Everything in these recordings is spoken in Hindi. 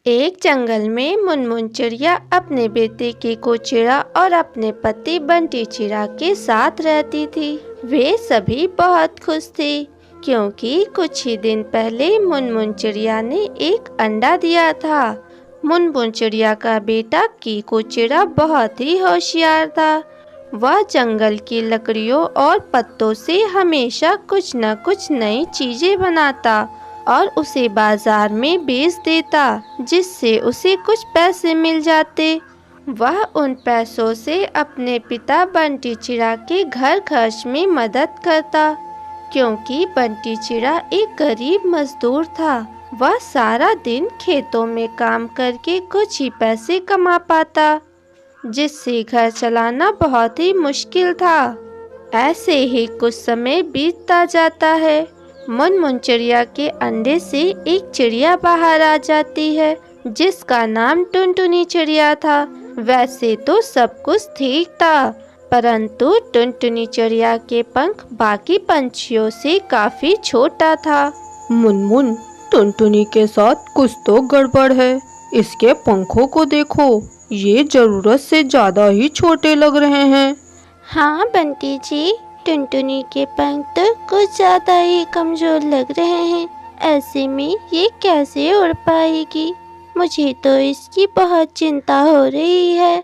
एक जंगल में मुनमुन चिड़िया अपने बेटे कीकू चिड़ा और अपने पति बंटी चिड़ा के साथ रहती थी। वे सभी बहुत खुश थे क्योंकि कुछ ही दिन पहले मुनमुन चिड़िया ने एक अंडा दिया था। मुनमुन चिड़िया का बेटा कीकू चिड़ा बहुत ही होशियार था। वह जंगल की लकड़ियों और पत्तों से हमेशा कुछ न कुछ नई चीजें बनाता और उसे बाजार में बेच देता, जिससे उसे कुछ पैसे मिल जाते। वह उन पैसों से अपने पिता बंटी चिड़ा के घर खर्च में मदद करता, क्योंकि बंटी चिड़ा एक गरीब मजदूर था। वह सारा दिन खेतों में काम करके कुछ ही पैसे कमा पाता, जिससे घर चलाना बहुत ही मुश्किल था। ऐसे ही कुछ समय बीतता जाता है। मुनमुन चिड़िया के अंडे से एक चिड़िया बाहर आ जाती है, जिसका नाम टुनटुनी चिड़िया था। वैसे तो सब कुछ ठीक था, परंतु टुनटुनी चिड़िया के पंख बाकी पंछियों से काफी छोटा था। मुनमुन, टुनटुनी के साथ कुछ तो गड़बड़ है। इसके पंखों को देखो, ये जरूरत से ज्यादा ही छोटे लग रहे हैं। हाँ बंटी जी, टुनटुनी के पंख तो कुछ ज्यादा ही कमजोर लग रहे हैं। ऐसे में ये कैसे उड़ पाएगी? मुझे तो इसकी बहुत चिंता हो रही है।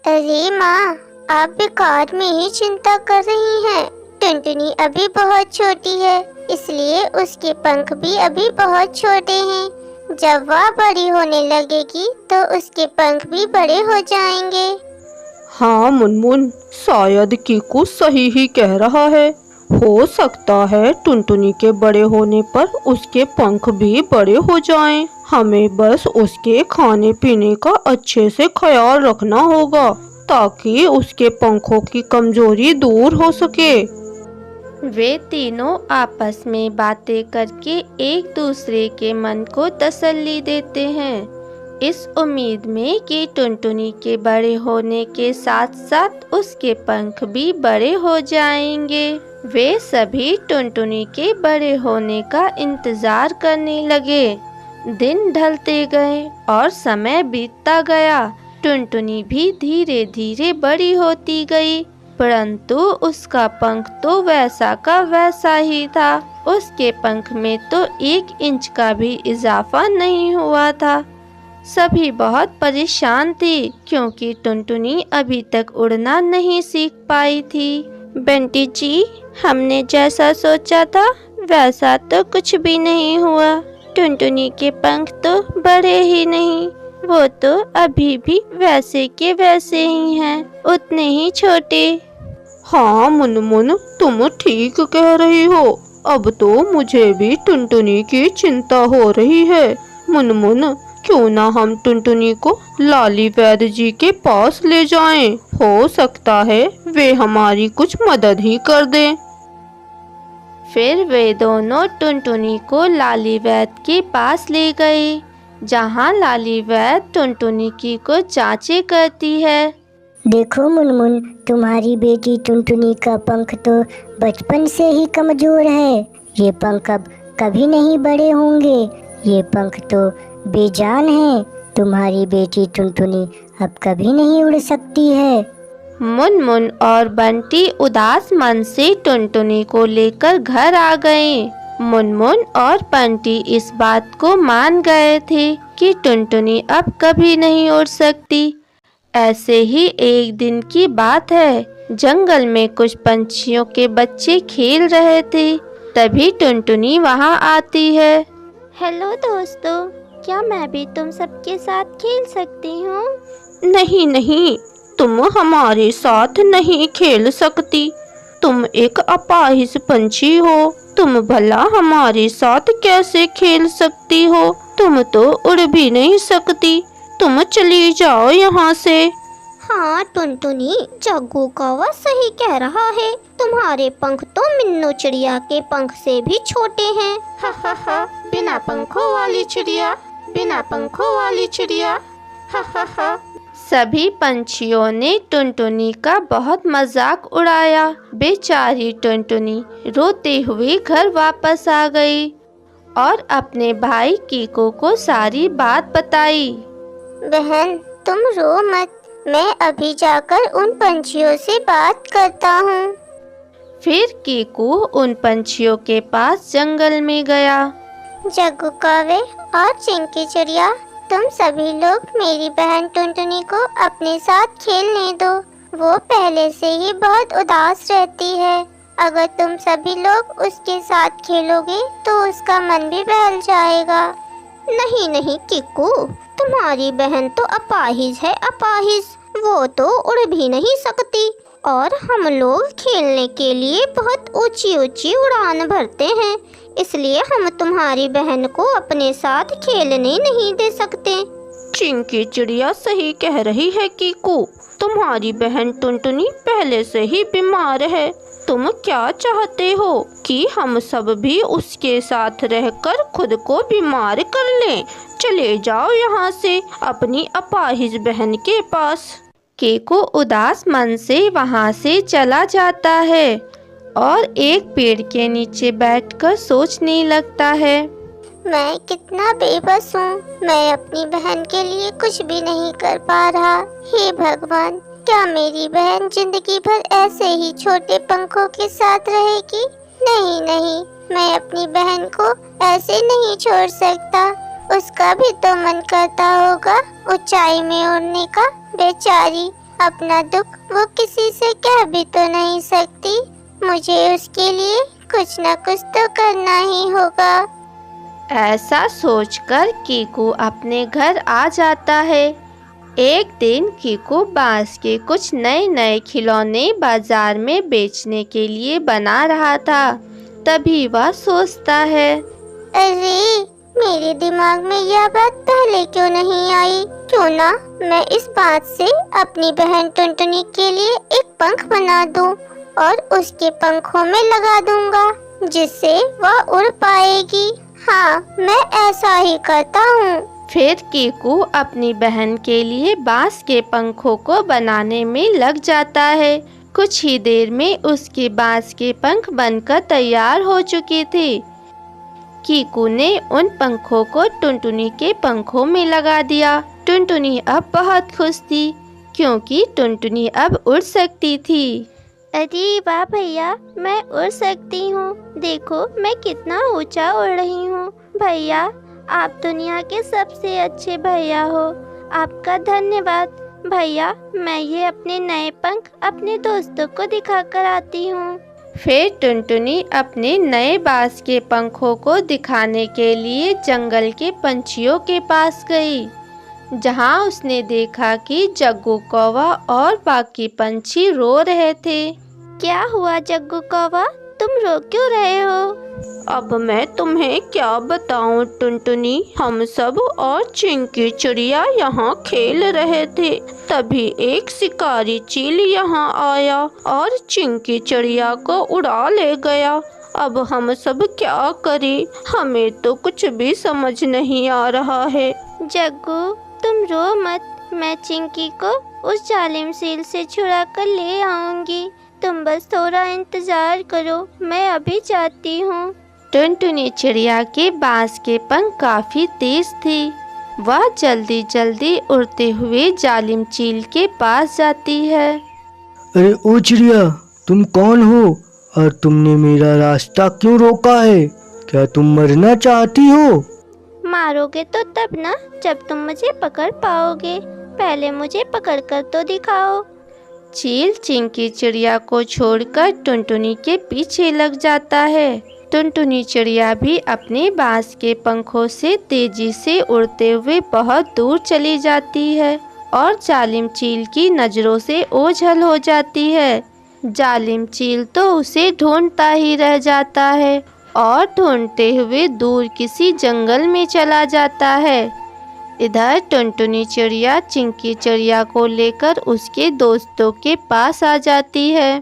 अरे माँ, आप बेकार में ही चिंता कर रही हैं। टुनटुनी अभी बहुत छोटी है, इसलिए उसके पंख भी अभी बहुत छोटे हैं। जब वह बड़ी होने लगेगी तो उसके पंख भी बड़े हो जाएंगे। हाँ मुनमुन, शायद कीकू सही ही कह रहा है। हो सकता है टुनटुनी के बड़े होने पर उसके पंख भी बड़े हो जाएं। हमें बस उसके खाने पीने का अच्छे से ख्याल रखना होगा, ताकि उसके पंखों की कमजोरी दूर हो सके। वे तीनों आपस में बातें करके एक दूसरे के मन को तसल्ली देते हैं, इस उम्मीद में कि टुनटुनी के बड़े होने के साथ साथ उसके पंख भी बड़े हो जाएंगे। वे सभी टुनटुनी के बड़े होने का इंतजार करने लगे। दिन ढलते गए और समय बीतता गया। टुनटुनी भी धीरे धीरे बड़ी होती गई, परंतु उसका पंख तो वैसा का वैसा ही था। उसके पंख में तो 1 इंच का भी इजाफा नहीं हुआ था। सभी बहुत परेशान थे क्योंकि टुनटुनी अभी तक उड़ना नहीं सीख पाई थी। बंटी जी, हमने जैसा सोचा था वैसा तो कुछ भी नहीं हुआ। टुनटुनी के पंख तो बड़े ही नहीं, वो तो अभी भी वैसे के वैसे ही हैं, उतने ही छोटे। हाँ मुनमुन, तुम ठीक कह रही हो। अब तो मुझे भी टुनटुनी की चिंता हो रही है। मुनमुन, क्यों ना हम टुनटुनी को लाली वैद्य जी के पास ले जाएं? हो सकता है वे हमारी कुछ मदद ही कर दें। फिर वे दोनों टुनटुनी को लाली वैद्य के पास ले गए, जहाँ लाली वैद्य टुनटुनी की को जांचें करती है। देखो मुनमुन, तुम्हारी बेटी टुनटुनी का पंख तो बचपन से ही कमजोर है। ये पंख अब कभी नहीं बड़े होंगे। ये पंख तो बेजान है। तुम्हारी बेटी टुनटुनी अब कभी नहीं उड़ सकती है। मुनमुन और बंटी उदास मन से टुनटुनी को लेकर घर आ गए। मुनमुन और बंटी इस बात को मान गए थे कि टुनटुनी अब कभी नहीं उड़ सकती। ऐसे ही एक दिन की बात है, जंगल में कुछ पंछियों के बच्चे खेल रहे थे। तभी टुनटुनी वहां आती है। हेलो दोस्तों, क्या मैं भी तुम सबके साथ खेल सकती हूँ? नहीं नहीं, तुम हमारे साथ नहीं खेल सकती। तुम एक अपाहिज पंछी हो। तुम भला हमारे साथ कैसे खेल सकती हो? तुम तो उड़ भी नहीं सकती। तुम चली जाओ यहाँ से। हाँ टुनटुनी, जग्गू कौवा सही कह रहा है। तुम्हारे पंख तो मिन्नू चिड़िया के पंख से भी छोटे हैं। हा हा हा, बिना पंखों वाली चिड़िया, बिना पंखों वाली चिड़िया, हा हा हा। सभी पंछियों ने टुनटुनी का बहुत मजाक उड़ाया। बेचारी टुनटुनी रोते हुए घर वापस आ गई। और अपने भाई कीकू को सारी बात बताई। बहन, तुम रो मत, मैं अभी जाकर उन पंछियों से बात करता हूँ। फिर कीकू उन पंछियों के पास जंगल में गया। जग्गू कौवे और चिंकी चिड़िया, तुम सभी लोग मेरी बहन टुनटुनी को अपने साथ खेलने दो। वो पहले से ही बहुत उदास रहती है। अगर तुम सभी लोग उसके साथ खेलोगे तो उसका मन भी बहल जाएगा। नहीं नहीं किक्कू, तुम्हारी बहन तो अपाहिज है, अपाहिज। वो तो उड़ भी नहीं सकती और हम लोग खेलने के लिए बहुत ऊंची ऊंची उड़ान भरते हैं, इसलिए हम तुम्हारी बहन को अपने साथ खेलने नहीं दे सकते। चिंकी चिड़िया सही कह रही है कीकू, तुम्हारी बहन टुनटुनी पहले से ही बीमार है। तुम क्या चाहते हो कि हम सब भी उसके साथ रहकर खुद को बीमार कर लें? चले जाओ यहाँ से अपनी अपाहिज बहन के पास। कीकू उदास मन से वहाँ से चला जाता है और एक पेड़ के नीचे बैठकर सोचने लगता है। मैं कितना बेबस हूँ, मैं अपनी बहन के लिए कुछ भी नहीं कर पा रहा। हे भगवान, क्या मेरी बहन जिंदगी भर ऐसे ही छोटे पंखों के साथ रहेगी? नहीं नहीं, मैं अपनी बहन को ऐसे नहीं छोड़ सकता। उसका भी तो मन करता होगा ऊंचाई में उड़ने का। बेचारी, अपना दुख वो किसी से कह भी तो नहीं सकती। मुझे उसके लिए कुछ न कुछ तो करना ही होगा। ऐसा सोचकर कीकू अपने घर आ जाता है। एक दिन कीकू बांस के कुछ नए नए खिलौने बाजार में बेचने के लिए बना रहा था। तभी वह सोचता है, अरे, मेरे दिमाग में यह बात पहले क्यों नहीं आई? क्यों ना मैं इस बात से अपनी बहन टुनटुनी के लिए एक पंख बना दूं और उसके पंखों में लगा दूंगा, जिससे वह उड़ पाएगी। हाँ, मैं ऐसा ही करता हूँ। फिर कीकू अपनी बहन के लिए बांस के पंखों को बनाने में लग जाता है। कुछ ही देर में उसके बांस के पंख बनकर तैयार हो चुके थे। कीकू ने उन पंखों को टुनटुनी के पंखों में लगा दिया। टुनटुनी अब बहुत खुश थी, क्योंकि टुनटुनी अब उड़ सकती थी। अरे वाह भैया, मैं उड़ सकती हूँ। देखो मैं कितना ऊंचा उड़ रही हूँ। भैया, आप दुनिया के सबसे अच्छे भैया हो। आपका धन्यवाद। भैया, मैं ये अपने नए पंख अपने दोस्तों को दिखा कर आती हूँ। फिर टुनटुनी अपने नए बांस के पंखों को दिखाने के लिए जंगल के पंछियों के पास गई, जहाँ उसने देखा कि जग्गू कौवा और बाकी पंछी रो रहे थे। क्या हुआ जग्गू कौवा, तुम रो क्यों रहे हो? अब मैं तुम्हें क्या बताऊं टुनटुनी, हम सब और चिंकी चिड़िया यहाँ खेल रहे थे। तभी एक शिकारी चील यहाँ आया और चिंकी चिड़िया को उड़ा ले गया। अब हम सब क्या करें? हमें तो कुछ भी समझ नहीं आ रहा है। जग्गू, तुम रो मत, मैं चिंकी को उस जालिम सील से छुड़ा कर ले आऊंगी। तुम बस थोड़ा इंतजार करो, मैं अभी जाती हूँ। टुनटुनी चिड़िया के बांस के पंख काफी तेज थे। वह जल्दी जल्दी उड़ते हुए जालिम चील के पास जाती है। अरे ओ चिड़िया, तुम कौन हो और तुमने मेरा रास्ता क्यों रोका है? क्या तुम मरना चाहती हो? मारोगे तो तब ना जब तुम मुझे पकड़ पाओगे। पहले मुझे पकड़ कर तो दिखाओ। चील चिंकी चिड़िया को छोड़कर टुनटुनी के पीछे लग जाता है। टुनटुनी चिड़िया भी अपने बांस के पंखों से तेजी से उड़ते हुए बहुत दूर चली जाती है और जालिम चील की नज़रों से ओझल हो जाती है। जालिम चील तो उसे ढूंढता ही रह जाता है और ढूंढते हुए दूर किसी जंगल में चला जाता है। इधर टुनटुनी चिड़िया चिंकी चिड़िया को लेकर उसके दोस्तों के पास आ जाती है।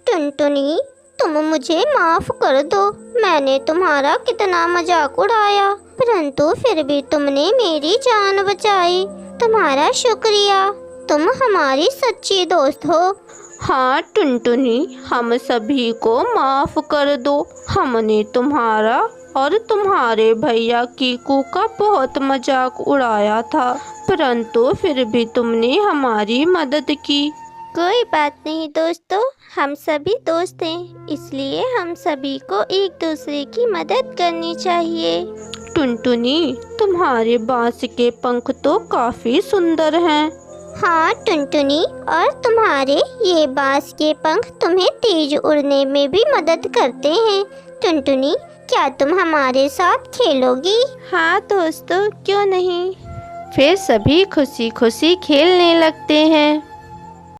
टुनटुनी, तुम मुझे माफ कर दो। मैंने तुम्हारा कितना मजाक उड़ाया, परंतु फिर भी तुमने मेरी जान बचाई। तुम्हारा शुक्रिया। तुम हमारी सच्ची दोस्त हो। हाँ टुनटुनी, हम सभी को माफ कर दो। हमने तुम्हारा और तुम्हारे भैया कीकू का बहुत मजाक उड़ाया था, परंतु फिर भी तुमने हमारी मदद की। कोई बात नहीं दोस्तों, हम सभी दोस्त हैं, इसलिए हम सभी को एक दूसरे की मदद करनी चाहिए। टुनटुनी, तुम्हारे बांस के पंख तो काफी सुंदर हैं। हाँ टुनटुनी, और तुम्हारे ये बांस के पंख तुम्हें तेज उड़ने में भी मदद करते हैं। टुनटुनी, क्या तुम हमारे साथ खेलोगी? हाँ दोस्तों, क्यों नहीं। फिर सभी खुशी खुशी खेलने लगते हैं।